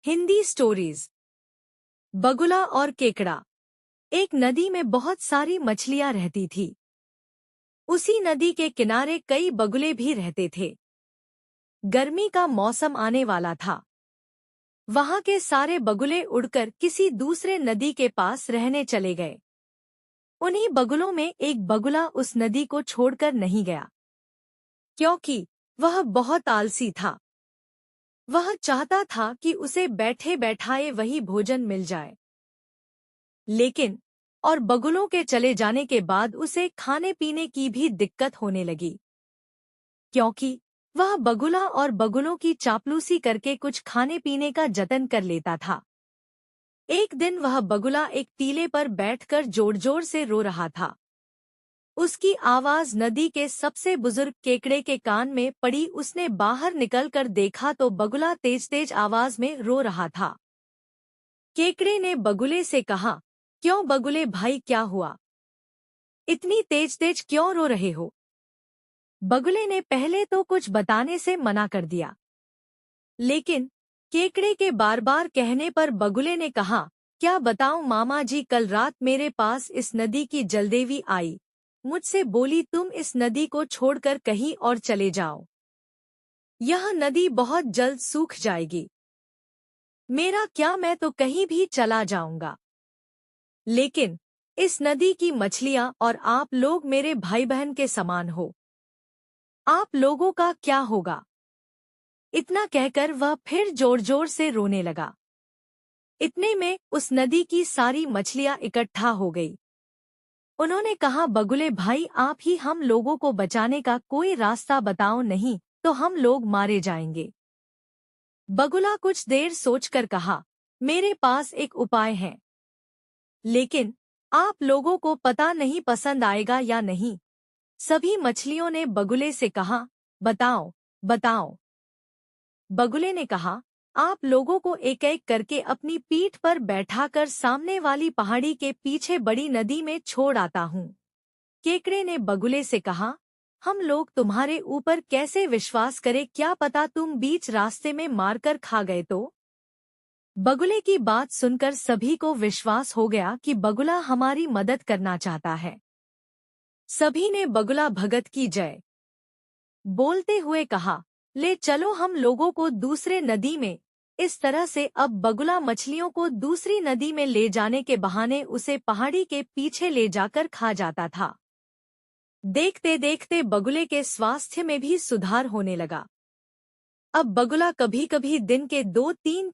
Hindi stories. बगुला और केकड़ा। एक नदी में बहुत सारी मछलियां रहती थी। उसी नदी के किनारे कई बगुले भी रहते थे। गर्मी का मौसम आने वाला था। वहां के सारे बगुले उड़कर किसी दूसरे नदी के पास रहने चले गए। उन्हीं बगुलों में एक बगुला उस नदी को छोड़कर नहीं गया, क्योंकि वह बहुत आलसी था। वह चाहता था कि उसे बैठे बैठाए वही भोजन मिल जाए। लेकिन और बगुलों के चले जाने के बाद उसे खाने पीने की भी दिक्कत होने लगी, क्योंकि वह बगुला और बगुलों की चापलूसी करके कुछ खाने पीने का जतन कर लेता था। एक दिन वह बगुला एक टीले पर बैठकर जोर-जोर से रो रहा था। उसकी आवाज नदी के सबसे बुजुर्ग केकड़े के कान में पड़ी। उसने बाहर निकलकर देखा तो बगुला तेज-तेज आवाज में रो रहा था। केकड़े ने बगुले से कहा, क्यों बगुले भाई, क्या हुआ? इतनी तेज तेज क्यों रो रहे हो? बगुले ने पहले तो कुछ बताने से मना कर दिया, लेकिन केकड़े के बार बार कहने पर बगुले ने कहा, क्या बताऊं मामा जी, कल रात मेरे पास इस नदी की जलदेवी आई। मुझसे बोली तुम इस नदी को छोड़कर कहीं और चले जाओ। यह नदी बहुत जल्द सूख जाएगी। मेरा क्या, मैं तो कहीं भी चला जाऊंगा, लेकिन इस नदी की मछलियां और आप लोग मेरे भाई बहन के समान हो। आप लोगों का क्या होगा? इतना कहकर वह फिर जोर जोर से रोने लगा। इतने में उस नदी की सारी मछलियां इकट्ठा हो गई। उन्होंने कहा, बगुले भाई, आप ही हम लोगों को बचाने का कोई रास्ता बताओ, नहीं तो हम लोग मारे जाएंगे। बगुला कुछ देर सोचकर कहा, मेरे पास एक उपाय है, लेकिन आप लोगों को पता नहीं पसंद आएगा या नहीं। सभी मछलियों ने बगुले से कहा, बताओ बताओ। बगुले ने कहा, आप लोगों को एक एक करके अपनी पीठ पर बैठाकर सामने वाली पहाड़ी के पीछे बड़ी नदी में छोड़ आता हूँ। केकड़े ने बगुले से कहा, हम लोग तुम्हारे ऊपर कैसे विश्वास करें, क्या पता तुम बीच रास्ते में मारकर खा गए तो? बगुले की बात सुनकर सभी को विश्वास हो गया कि बगुला हमारी मदद करना चाहता है। सभी ने बगुला भगत की जय बोलते हुए कहा, ले चलो हम लोगों को दूसरे नदी में। इस तरह से अब बगुला मछलियों को दूसरी नदी में ले जाने के बहाने उसे पहाड़ी के पीछे ले जाकर खा जाता था। देखते देखते बगुले के स्वास्थ्य में भी सुधार होने लगा। अब बगुला कभी कभी दिन के 2-3